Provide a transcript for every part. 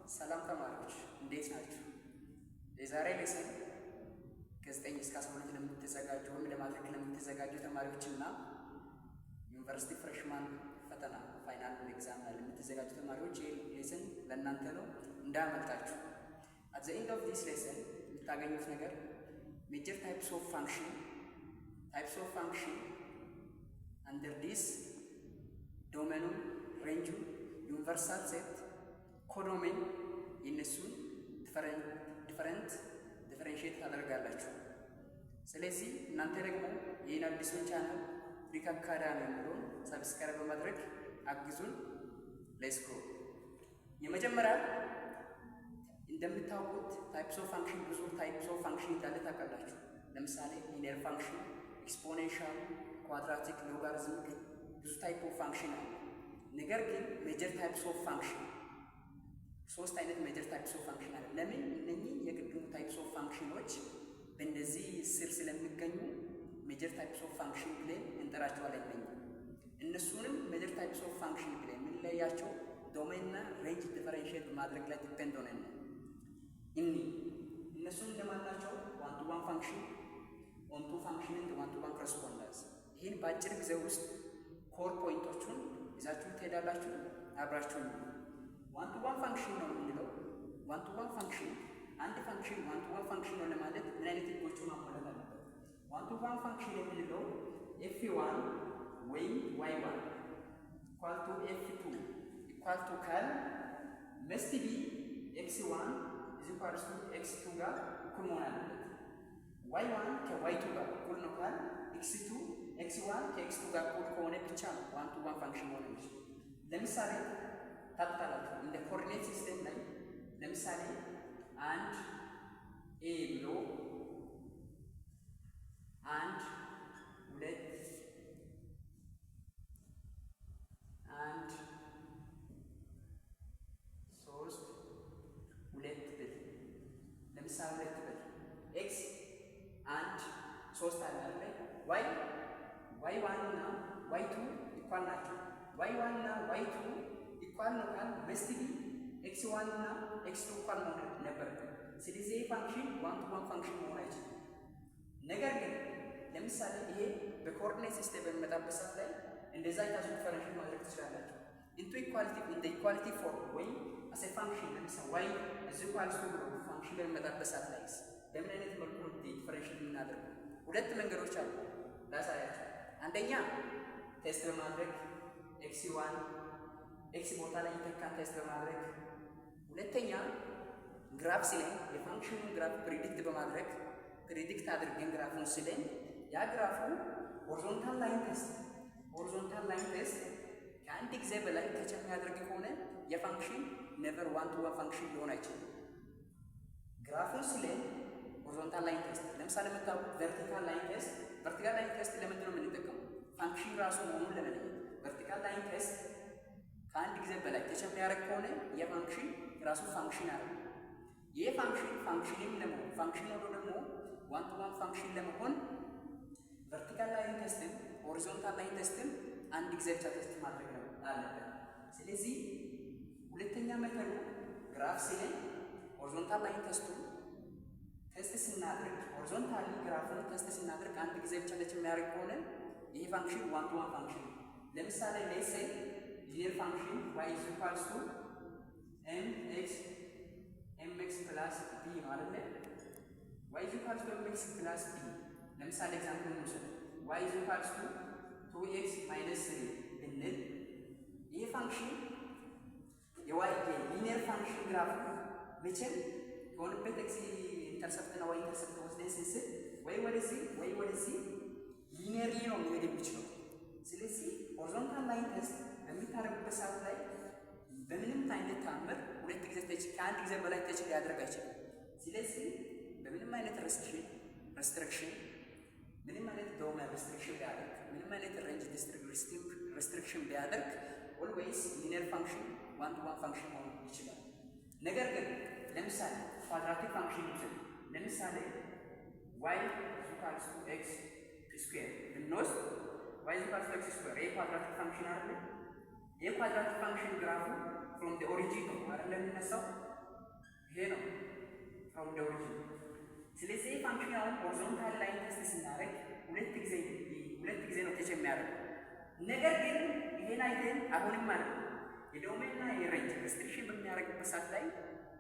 ሰላም ተማሪዎች እንዴት ናችሁ? የዛሬ ሌሰን ከ9 እስከ 12 ለምትዘጋጁ ወይም ለማትሪክ ለምትዘጋጁ ተማሪዎችና ዩኒቨርሲቲ ፍሬሽማን ፈተና ፋይናል ኤግዛም ላይ ለምትዘጋጁ ተማሪዎች ይህ ሌሰን ለእናንተ ነው፣ እንዳያመልጣችሁ። at the end of this lesson የምታገኙት ነገር major types of function under this domain range universal set ኮዶሜን የነሱን ዲፈረንሺየት ታደርጋላችሁ። ስለዚህ እናንተ ደግሞ ይህን አዲሱን ቻናል ትሪክ አካዳሚ የሚለውን ሰብስክራይብ በማድረግ አግዙን። ሌትስ ጎ። የመጀመሪያ እንደምታውቁት ታይፕስ ኦፍ ፋንክሽን ብዙ ታይፕስ ኦፍ ፋንክሽን እንዳለ ታውቃላችሁ። ለምሳሌ ሊኒየር ፋንክሽን፣ ኤክስፖኔንሻል፣ ኳድራቲክ፣ ሎጋሪዝሚክ ብዙ ታይፕ ኦፍ ፋንክሽን አለ። ነገር ግን ሜጀር ታይፕስ ኦፍ ፋንክሽን ሶስት አይነት ሜጀር ታይፕስ ኦፍ ፋንክሽን አለ። ለምን እነኚህ የቅድሙ ታይፕስ ኦፍ ፋንክሽኖች በእነዚህ ስር ስለሚገኙ ሜጀር ታይፕስ ኦፍ ፋንክሽን ብለን እንጠራቸዋለን። እነሱንም ሜጀር ታይፕስ ኦፍ ፋንክሽን ብለን የምንለያቸው ዶሜንና ሬንጅ ዲፈረንሺየት በማድረግ ላይ ዲፔንድ ሆነን እነሱን እንደማናቸው ዋን ቱ ዋን ፋንክሽን፣ ኦን ቱ ፋንክሽን እና ዋን ቱ ዋን ኮረስፖንዳንስ። ይህን በአጭር ጊዜ ውስጥ ኮር ፖይንቶቹን ይዛችሁ ትሄዳላችሁ። አብራችሁ ዋን ቱ ዋን ፋንክሽን ነው የምንለው። ዋን ቱ ዋን ፋንክሽን አንድ ፋንክሽን ዋን ቱ ዋን ፋንክሽን ነው ለማለት ምን አይነት ህጎችን ማሟላት አለበት? ዋን ቱ ዋን ፋንክሽን የምንለው ኤፍ1 ወይም ዋይ1 ኢኳል ቱ ኤፍ2 ኢኳል ቱ ካል መስት ቢ ኤክስ1 ኢዝ ኢኳልስ ቱ ኤክስ2 ጋር እኩል መሆን አለበት። ዋይ1 ከዋይ2 ጋር እኩል ነው ካል ኤክስ1 ከኤክስ2 ጋር እኩል ከሆነ ብቻ ነው ዋን ቱ ዋን ፋንክሽን መሆን የሚችል። ለምሳሌ ታጥታላችሁ እንደ ኮኦርዲኔት ሲስተም ላይ ለምሳሌ አንድ ኤ ብሎ አንድ ሁለት አንድ ሶስት ሁለት ብል ለምሳሌ ሁለት ብል ኤክስ አንድ ሶስት አለ አይደል? ዋይ ዋን እና ዋይ ቱ ኢኳል ናቸው። ዋይ ዋን እና ዋይ ቱ ኢኳል ነው ካል መስት ቢ ኤክስ ዋን እና ኤክስ ቱ ኢኳል መሆን ነበረበት። ስለዚህ ፋንክሽን ዋን ቱ ዋን ፋንክሽን መሆን አይችልም። ነገር ግን ለምሳሌ ይሄ በኮኦርዲኔት ሲስተም በሚመጣበት ሰዓት ላይ እንደዛ አይታችሁ ዲፈረንሺየት ማድረግ ትችላላችሁ። ኢንቱ ኢኳሊቲ ኢን ዘ ኢኳሊቲ ፎርም ወይ አስ ኤ ፋንክሽን ለምሳሌ ዋይ ኢዝ ኢኳልስ ቱ ብሎ ፋንክሽን በሚመጣበት ሰዓት ላይ በምን አይነት መልኩ ነው ዲፈረንሺየት የምናደርገው? ሁለት መንገዶች አሉ ላሳያችሁ። አንደኛ ቴስት በማድረግ ኤክስ ቦታ ላይ ይተካን ቴስት በማድረግ፣ ሁለተኛ ግራፍ ሲለን የፋንክሽኑን ግራፍ ፕሪዲክት በማድረግ ፕሪዲክት አድርገን ግራፉን ሲለን ያ ግራፉ ሆሪዞንታል ላይን ቴስት ከአንድ ጊዜ በላይ ተች የሚያደርግ ከሆነ የፋንክሽን ኔቨር ዋን ቱ ዋን ፋንክሽን ሊሆን አይችልም። ግራፉን ሲለን ሆሪዞንታል ላይን ቴስት ለምሳሌ የምታውቁት ቨርቲካል ላይን ቴስት ለምንድን ነው የምንጠቀመው? ፋንክሽን ራሱ መሆኑን ለመለየት። ቨርቲካል ላይን ቴስት ከአንድ ጊዜ በላይ ተች የሚያደርግ ከሆነ የፋንክሽን ራሱ ፋንክሽን አለ። ይህ ፋንክሽንም ለመሆን ፋንክሽን ሆኖ ደግሞ ዋን ቱ ዋን ፋንክሽን ለመሆን ቨርቲካል ላይን ቴስትም ሆሪዞንታል ላይን ቴስትም አንድ ጊዜ ብቻ ቴስት ማድረግ ነው አለበት። ስለዚህ ሁለተኛ ሜተዱ ግራፍ ሲለን ሆሪዞንታል ላይን ቴስት ስናደርግ ሆሪዞንታሊ ግራፍን ቴስት ስናደርግ አንድ ጊዜ ብቻ ተች የሚያደርግ ከሆነ ይህ ፋንክሽን ዋን ቱ ዋን ፋንክሽን። ለምሳሌ ሌትስ ሴይ ሊኒየር ፋንክሽን y is equals to mx plus b ነው አይደል? y is equals to mx plus b። ለምሳሌ ኤግዛምፕል እንውሰድ። y is equals to 2x minus 3 ብንል ይህ ፋንክሽን የሊኒየር ፋንክሽን ግራፍ መቼም የሆነበት ኤክስ ኢንተርሰፕት እና ዋይ ኢንተርሰፕት ወስደን ስንስል ወይ ወደዚህ ሊኒየርሊ ነው የሚሄድ የሚችለው። ስለዚህ ሆሪዞንታል ላይን ቴስት በሚታረጉበት ሰዓት ላይ በምንም አይነት ታምር ሁለት ጊዜ ተች ከአንድ ጊዜ በላይ ተች ሊያደርግ አይችልም። ስለዚህ በምንም አይነት ሬስትሪክሽን ምንም አይነት ዶሜን ሬስትሪክሽን ቢያደርግ ምንም አይነት ሬንጅ ሬስትሪክሽን ቢያደርግ ኦልዌይስ ሊኒየር ፋንክሽን ዋን ቱ ዋን ፋንክሽን መሆን ይችላል። ነገር ግን ለምሳሌ ኳድራቲክ ፋንክሽን ይችላል። ለምሳሌ y is equals to x square ብንወስድ y is equals to x square ይህ ኳድራቲክ ፋንክሽን አይደል? የኳድራቲክ ፋንክሽን ግራፉ ፍሮም ዘ ኦሪጂን ነው አይደል የሚነሳው። ይሄ ነው from the origin። ስለዚህ ፋንክሽን አሁን ሆሪዞንታል ላይን ቴስት ስናደርግ ሁለት ጊዜ ነው ቴስት የሚያደርገው። ነገር ግን ይሄን አይተን አሁንም ማለት ነው የዶሜንና የሬንጅ ሪስትሪክሽን በሚያደርግበት ሰዓት ላይ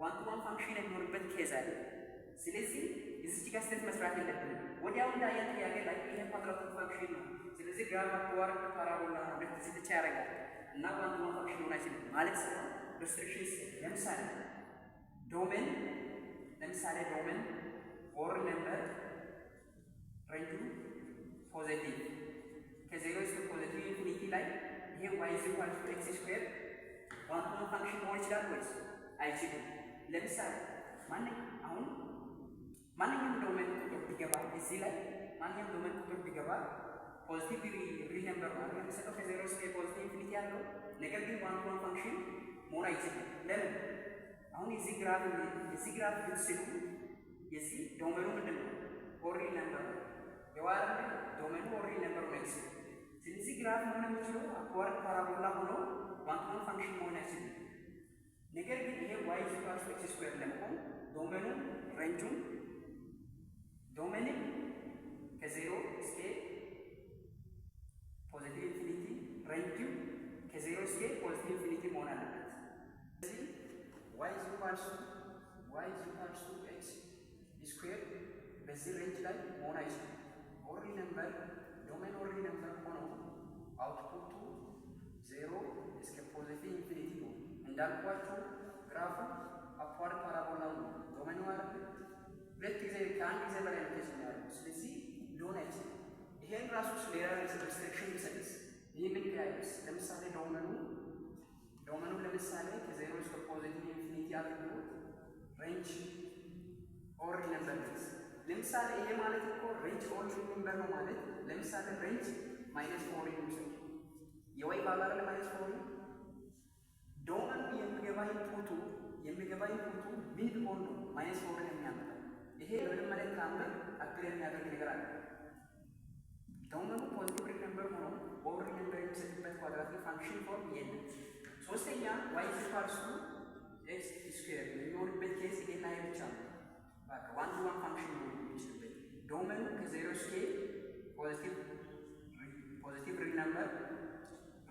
ዋን ቱ ዋን ፋንክሽን የሚሆንበት ኬዝ አለ። ስለዚህ እዚህ ጋር ስህተት መስራት የለብንም። ወዲያው እንዳየን ጥያቄ ላይ ይሄ ኳድራቲክ ፋንክሽን ነው፣ ስለዚህ ግራፍ አፕዋርድ ፓራቦላ ነው ሁለት ብቻ ያደርጋል እና ዋን ቱ ዋን ፋንክሽን ሆነ አይችልም ማለት ነው። ሪስትሪክሽንስ ለምሳሌ ዶሜን ኦር ነምበር ሬንጁ ፖዚቲቭ ከዜሮ እስከ ፖዚቲቭ ኢንፊኒቲ ላይ ይሄ y is equal to x ስኩዌር ዋን ቱ ዋን ፋንክሽን መሆን ይችላል ወይስ አይችልም? ለምሳሌ ማንኛውም ዶሜን ቁጥር ቢገባ እዚህ ላይ ማንኛውም ዶሜን ቁጥር ቢገባ ፖዚቲቭ ሪል ነምበር ማለት ለምሳሌ ከዜሮ እስከ ፖዚቲቭ ኢንፊኒቲ ያለው ነገር ግን ዋን ቱ ዋን ፋንክሽን መሆን አይችልም። ለምን? አሁን የዚህ ግራፍ ብትስሉ የዚህ ዶሜኑ ምንድን ነው? ሪል ነምበር ነው። የዋር ዶሜኑ ሪል ነምበር ነው ኤክስ። ስለዚህ ግራፍ መሆን የሚችለው አፕዋርድ ፓራቦላ ሆኖ ዋን ቱ ዋን ፋንክሽን መሆን አይችልም። ነገር ግን ይሄ y is equal to x ስኩዌር ለመሆን ዶሜኑ ሬንጁን ዶሜንን ከዜሮ እስከ ፖዚቲቭ ኢንፊኒቲ ሬንጁ ከዜሮ እስከ ፖዚቲቭ ኢንፊኒቲ መሆን አለበት። ስለዚህ y is equal to x ስኩዌር በዚህ ሬንጅ ላይ መሆን አይችልም። ኦሪል ነምበር ዶሜን ኦሪል ነምበር ሆኖ አውትፑቱ ዜሮ እስከ ፖዚቲቭ ኢንፊኒቲ ነው። እንዳልኳችሁ ግራፉ አፕዋርድ ፓራቦላ ነው። ዶሜኑ አይደል ሁለት ጊዜ ከአንድ ጊዜ በላይ ነው የሚያደርገው። ስለዚህ ሊሆን አይችልም። ይሄን ራሱ ሌላ ሪስትሪክሽን ቢሰጥስ ይህ ምን ያይስ? ለምሳሌ ዶሜኑ ለምሳሌ ከዜሮ እስከ ፖዚቲቭ ኢንፊኒቲ አድርጎ ሬንጅ ኦሪል ነምበር ነው። ለምሳሌ ይሄ ማለት እኮ ሬንጅ ኦሪል ነምበር ነው ማለት ለምሳሌ ሬንጅ ማይነስ ፎር ነው የዋይ ባላር ማይነስ ፎር ዶሜኑ የሚገባ ኢንፑቱ ምን ቢሆን ነው ማይነስ ፎር የሚያመጣው? ይሄ ምንም ማለት ካምበር አፕላይ የሚያደርግ ነገር አለ። ዶሜኑ ፖዚቲቭ ሪል ነምበር ሆኖ ኦሪል ነምበር የሚሰጥበት ኳድራቲክ ፋንክሽን ፎርም የለም። ሶስተኛ y is equal to x ስኩዌር የሚሆንበት ኬስ ይሄ ላይ ብቻ ነው። በቃ ዋን ቱ ዋን ፋንክሽን ነው የሚችልበት ዶሜኑ ከዜሮ እስከ ፖዚቲቭ ሪል ነምበር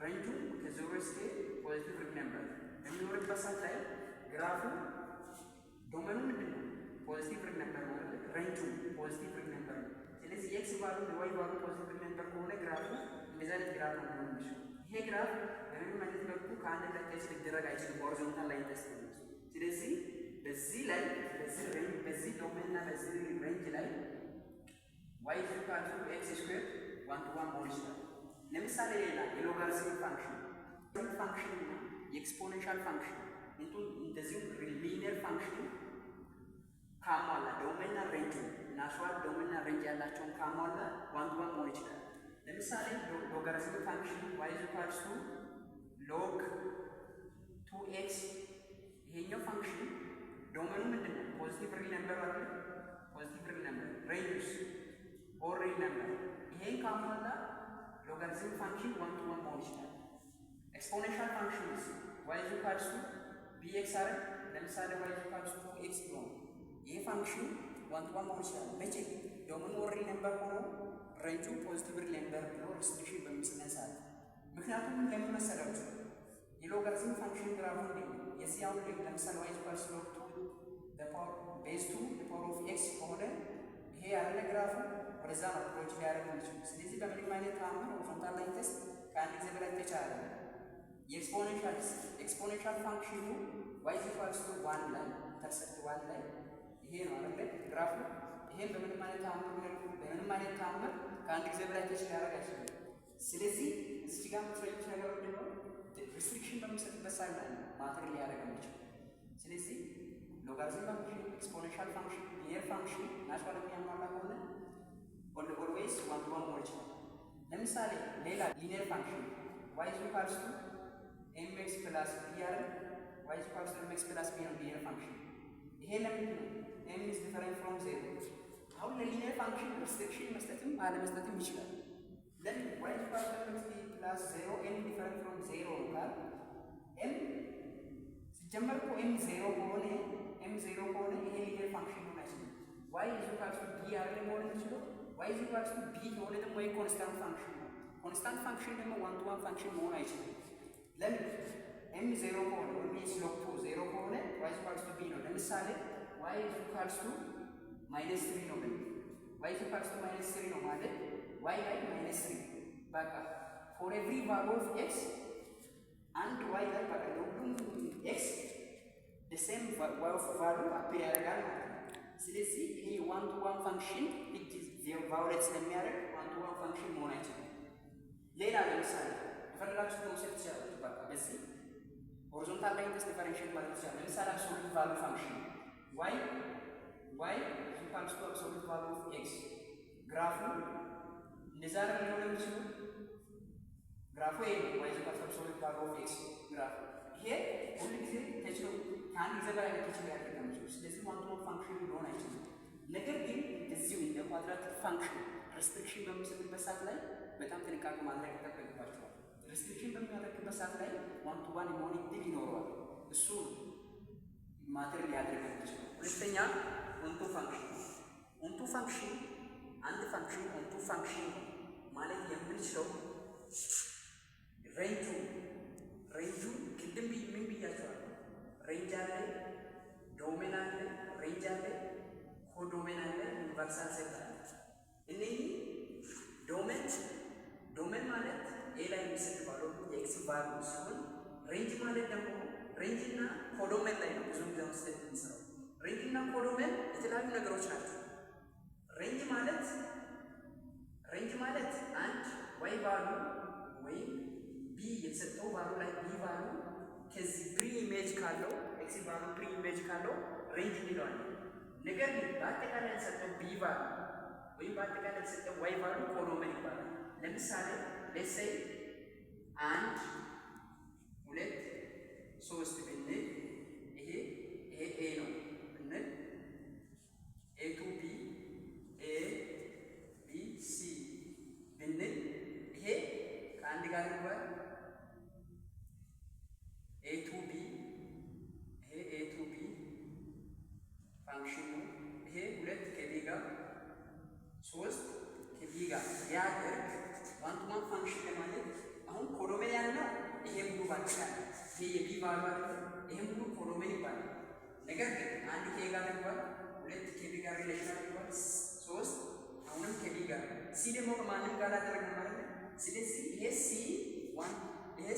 ሬንጁ ከዜሮ እስከ ፖዚቲቭ ሪል ነምበር የሚኖርበት ሰዓት ላይ ግራፉ ዶሜኑ ምንድን ነው? ፖዚቲቭ ሪል ነምበር ማለት ሬንጁ ፖዚቲቭ ሪል ነምበር ነው። ስለዚህ የኤክስ ቫሉ የዋይ ቫሉ ፖዚቲቭ ሪል ነምበር ከሆነ ግራፉ እንደዛ አይነት ግራፍ ነው የሚሆነው። ይሄ ግራፍ በምንም አይነት መልኩ ከአንድ ላይ ቴስት ሊደረግ አይችልም። ሆሪዞንታል ላይ ቴስት ነው። ስለዚህ በዚህ ዶሜን እና በዚህ ሬንጅ ላይ y is equal to x ስኩዌር ዋን ቱ ዋን መሆን ይችላል። ለምሳሌ ሌላ የሎጋሪዝም ፋንክሽን እና የኤክስፖኔንሻል ፋንክሽን እንደዚሁም ሊኒየር ፋንክሽን ካሟላ ዶሜንና ሬንጅ ናቹራል ዶሜንና ሬንጅ ያላቸውን ካሟላ ዋን ቱ ዋን መሆን ይችላል። ለምሳሌ ሎጋሪዝም ፋንክሽን y is equal to log 2x ይሄኛው ፋንክሽን ዶሜኑ ምንድን ነው? ፖዚቲቭ ሪል ነምበር አለ። ፖዚቲቭ ሪል ነምበር ሬንጅስ ኦር ሪል ነምበር ይሄን ካሟላ ሎጋሪዝም ፋንክሽን ዋን ቱ ዋን መሆን ይችላል። ኤክስፖኔንሻል ፋንክሽንስ y is equal to bx አለ። ለምሳሌ y is equal to 2x ነው። ይሄ ፋንክሽን ዋን ቱ ዋን መሆን ይችላል። መቼ? ዶሜኑ ሪል ነምበር ሆኖ ሬንጁ ፖዚቲቭ ሪል ነምበር ብሎ ሪስትሪክሽን በሚጽነሳል። ምክንያቱም ለምን መሰላችሁ? የሎጋሪዝም ፋንክሽን ግራፉ እንዴ የዚህ አሁን ለምሳሌ y is equal to ቤዝ 2 ፓወር ኦፍ ኤክስ ከሆነ ይሄ ያለ ግራፉ ወደዛ ነው አፕሮች ሊያደርግ የሚችሉ። ስለዚህ በምንም አይነት ታምር ሆሪዞንታል ላይ ቴስት ከአንድ ጊዜ በላይ ተቻለ። የኤክስፖኔንሻል ፋንክሽኑ y is equal to 1 ላይ ኢንተርሰፕት 1 ላይ ይሄ ነው አይደል ግራፉ። ይሄን በምንም አይነት ታምር ከአንድ ጊዜ በላይ ቴስት ሊያደርግ አይችልም። ስለዚህ እዚህ ጋር የምትረዱት ነገር ምንድን ነው? ሪስትሪክሽን በሚሰጥበት ሳይል ላይ ማተር ሊያደርግ የሚችል። ስለዚህ ሎጋሪዝም ፋንክሽን፣ ኤክስፖኔንሻል ፋንክሽን፣ ሊኒየር ፋንክሽን ናቹራል የሚያሟላ ከሆነ ኦልዌይስ ዋን ቱ ዋን መሆን ይችላል። ለምሳሌ ሌላ ሊኒየር ፋንክሽን y is equal to mx plus b ያለ y is equal to mx plus b ነው ሊኒየር ፋንክሽን። ይሄ ለምንድን ነው? m is different from 0። አሁን ለሊኒየር ፋንክሽን ሪስትሪክሽን መስጠትም አለመስጠትም ይችላል። ለምን y is equal to mx plus 0 m different from 0 ካል m ሲጀመር እኮ m 0 ከሆነ m 0 ከሆነ ይሄ ሊኒየር ፋንክሽን ነው አይችልም። y is equal to b አይደል መሆን የሚችለው y is equal to b ከሆነ ደግሞ y ኮንስታንት ፋንክሽን ነው። ኮንስታንት ፋንክሽን ደግሞ ዋን ቱ ዋን ፋንክሽን መሆን አይችልም። ለምን m 0 ከሆነ ወይም ስሎፕ 0 ከሆነ y is equal to b ነው። ለምሳሌ y is equal to -3 ነው ማለት y is equal to -3 ነው ማለት y ላይ -3 በቃ for every value of x and y ላይ በቃ ሁሉም x the same value appear ያደርጋል ማለት ነው። ስለዚህ ይሄ ዋን ቱ ዋን ፋንክሽን ቫዮሌት ስለሚያደርግ ዋን ቱ ዋን ፋንክሽን መሆን አይችልም። ሌላ ለምሳሌ የፈለጋችሁ መውሰድ ትችላላችሁ። በቃ በዚህ ሆሪዞንታል ላይ ኢንተስ ዲፈረንሺየት ማለት ይችላል። ለምሳሌ አብሶሉት ቫሉ ፋንክሽን y ኢኳልስ ቱ አብሶሉት ቫሉ ኦፍ x ግራፉ እንደዛ ነው ሊሆን የሚችለው። ግራፉ ይሄ ነው y ኢኳልስ ቱ አብሶሉት ቫሉ ኦፍ x ግራፉ ይሄ ሁሉ ጊዜ ተችሎ ከአንድ ጊዜ በላይ ተችሎ ያደርጋል ነው። ስለዚህ ዋን ቱ ዋን ፋንክሽን ሊሆን አይችልም። ነገር ግን እዚሁ እንደ ኳድራቲክ ፋንክሽን ሪስትሪክሽን በሚሰጥበት ሰዓት ላይ በጣም ጥንቃቄ ማድረግ ይጠበቅባቸዋል። ሪስትሪክሽን በሚያደርግበት ሰዓት ላይ ዋን ቱ ዋን የመሆን እድል ይኖረዋል። እሱ ማተር ሊያደርግ ይችላል። ሁለተኛ ኦንቱ ፋንክሽን። ኦንቱ ፋንክሽን አንድ ፋንክሽን ኦንቱ ፋንክሽን ማለት የምንችለው ሬንጁ ቅድም ምን ብያቸዋል? ሬንጅ አለ፣ ዶሜን አለ፣ ሬንጅ አለ፣ ኮዶሜን አለ፣ ዩኒቨርሳል ሴት አለ። እነዚህ ዶሜን ማለት ኤ ላይ የሚሰጥ ባለው የኤክስ ቫሉ ሲሆን ሬንጅ ማለት ደግሞ ሬንጅ እና ኮዶሜን ላይ ነው ብዙ ጊዜ መስጠት የሚሰራው። ሬንጅ እና ኮዶሜን የተለያዩ ነገሮች ናቸው። ሬንጅ ማለት አንድ ዋይ ቫሉ ወይም ቢ የተሰጠው ቫሉ ላይ ቢ ቫሉ ከዚህ ፕሪ ኢሜጅ ካለው ኤክስ ቫሉ ፕሪ ኢሜጅ ካለው ሬንጅ እንለዋለን። ነገር ግን በአጠቃላይ የተሰጠው ቢ ቫሉ ወይም በአጠቃላይ የተሰጠው ዋይ ቫሉ ኮዶሜን ይባላል። ለምሳሌ ሌትስ ሴይ 1 2 3 ብንል ይሄ ኤ ነው ብንል ኤ ቱ ቢ ኤ ቢ ሲ ብንል ይሄ ከአንድ ጋር ይባል ኤ ቱ ቢ ይሄ ኤ ቱ ቢ ፋንክሽን ነው። ይሄ 2 ከቢ ጋር 3 ከቢ ጋር ያደርግ ዋን ቱ ዋን ፋንክሽን ለማለት አሁን ኮዶሜን ያለው ይሄ ሙሉ ባጭቃል ይሄ የቢ ቫሉ አይደል? ይሄ ሙሉ ኮዶሜን ይባላል። ነገር ግን አንድ ከ ጋር ይባል 2 ከቢ ጋር ሪሌሽን ይባል 3 አሁንም ከቢ ጋር ሲ ደግሞ ከማንም ጋር አደረገ ማለት ነው። ስለዚህ ይሄ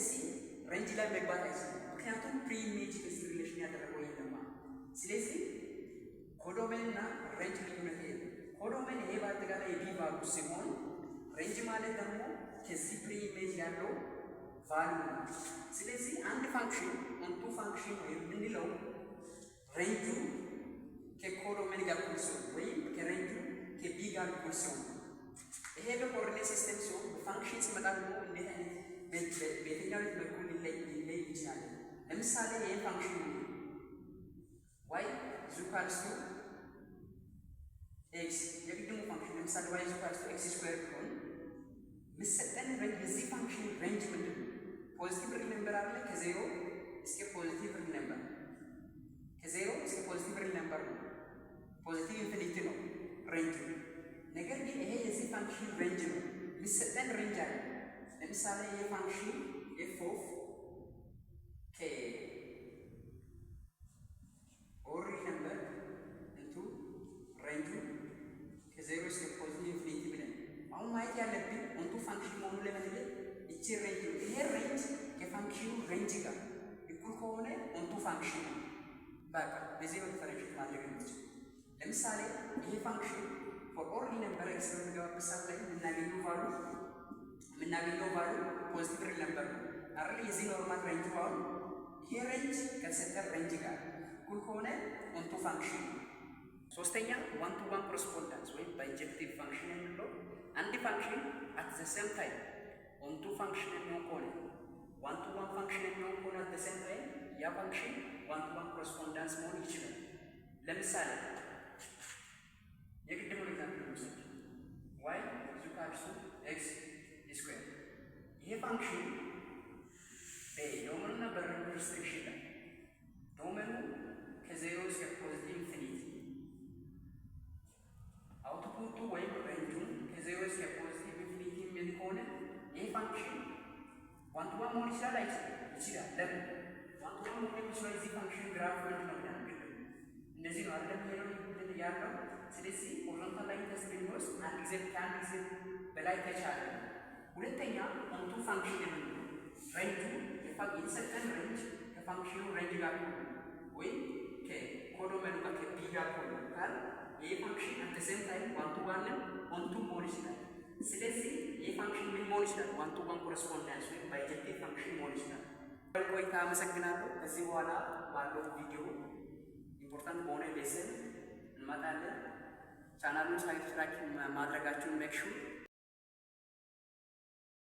ሲ ሬንጅ ላይ መግባት አይችልም። ምክንያቱም ፕሪ ኢሜጅ ከዚህ ሪሌሽን ያደረገው የለም። ስለዚህ ኮዶሜን እና ሬንጅ ልዩነት ይሄ ኮዶሜን ይሄ በአጠቃላይ የቢ ቫሉ ሲሆን ሬንጅ ማለት ደግሞ ከዚህ ፕሪ ኢሜጅ ያለው ቫሉ ነው። ስለዚህ አንድ ፋንክሽን ኦንቱ ፋንክሽን ነው የምንለው ሬንጁ ከኮዶሜን ጋር እኩል ሲሆን ወይም ከሬንጁ ከቢ ጋር እኩል ሲሆን፣ ይሄ በኮኦርዲኔት ሲስተም ሲሆን በፋንክሽን ሲመጣ ደግሞ እንዴት አይነት በየትኛው አይነት መልኩ ሊለይ ይችላል? ለምሳሌ ይሄ ፋንክሽን y is equal to x የቅድሙ ፋንክሽን ለምሳሌ y is equal to x ስኩዌር ቢሆን ምሰጠን የዚህ ፋንክሽን ሬንጅ ምንድን ነው? ፖዚቲቭ ሪል ነምበር አለ ከዜሮ እስከ ፖዚቲቭ ሪል ነምበር ከዜሮ እስከ ፖዚቲቭ ሪል ነምበር ነው። ፖዚቲቭ ኢንፊኒቲ ነው ሬንጅ። ነገር ግን ይሄ የዚህ ፋንክሽን ሬንጅ ነው። ምሰጠን ሬንጅ አለ። ለምሳሌ ይሄ ፋንክሽን ኤፍ ኦፍ ኬ ኦር ሪል ነምበር ኢንቱ ሬንጁ ከዜሮ እስከ ፖዚቲቭ ኢንፊኒቲ ብለን አሁን ማየት ያለብን ኦንቱ ፋንክሽን መሆኑን ለመለየት እቺ ሬንጅ ነው። ይሄ ሬንጅ ከፋንክሽኑ ሬንጅ ጋር እኩል ከሆነ ኦንቱ ፋንክሽን ነው። በቃ በዚህ ነው ዲፈረንሺየት ማድረግ የምንችለው። ለምሳሌ ይሄ ፋንክሽን ፎር ኦል ነምበር ኤክስ በሚገባበት ሰዓት ላይ የምናገኘው ቫሉ ፖዚቲቭ ሪል ነምበር ነው አይደል? የዚህ ኖርማል ሬንጅ ቫሉ ይሄ ሬንጅ ከተሰጠን ሬንጅ ጋር እኩል ከሆነ ኦንቱ ፋንክሽን ነው። ሶስተኛ ዋን ቱ ዋን ኮረስፖንዳንስ ወይም ባይጀክቲቭ ፋንክሽን የምንለው አንድ ፋንክሽን አት ዘ ሴም ታይም ኦንቱ ፋንክሽን የሚሆን ከሆነ ዋን ቱ ዋን ፋንክሽን የሚሆን ከሆነ አት ዘ ሴም ታይም ያ ፋንክሽን ዋን ቱ ዋን ኮረስፖንዳንስ መሆን ይችላል። ለምሳሌ የቅድሙን ኤግዛምፕል ውሰድ y is equal to x ስኩዌር። ይሄ ፋንክሽን በዶሜኑና በሬንጅ ሪስትሪክሽን ላይ ዶሜኑ ከዜሮ እስከ የሚችለው እዚህ ፋንክሽን ግራፍ ምንድን ነው ብለን እንደዚህ ነው አይደለም ሄደው ያለው። ስለዚህ ሆሪዞንታል ላይን ቴስት ብንወስድ አንድ ጊዜ ከአንድ ጊዜ በላይ ከቻለ ሁለተኛ ኦንቱ ፋንክሽን የምንለው ሬንጁ የተሰጠን ሬንጅ ከፋንክሽኑ ሬንጅ ጋር ወይ ከኮዶመኑ ጋር ከቢ ጋር ካል ይህ ፋንክሽን አት ሴም ታይም ዋን ቱ ዋንን ኦንቱ መሆን ይችላል። ስለዚህ ይህ ፋንክሽን ምን መሆን ይችላል? ዋን ቱ ዋን ኮረስፖንዳንስ ወይም ባይጀክቲቭ ፋንክሽን መሆን ይችላል። ቆይታ አመሰግናለሁ። ከዚህ በኋላ ባለው ቪዲዮ ኢምፖርታንት በሆነ ሌሰን እንመጣለን። ቻናሉን ሳብስክራይብ ማድረጋችሁን ሜክ ሹር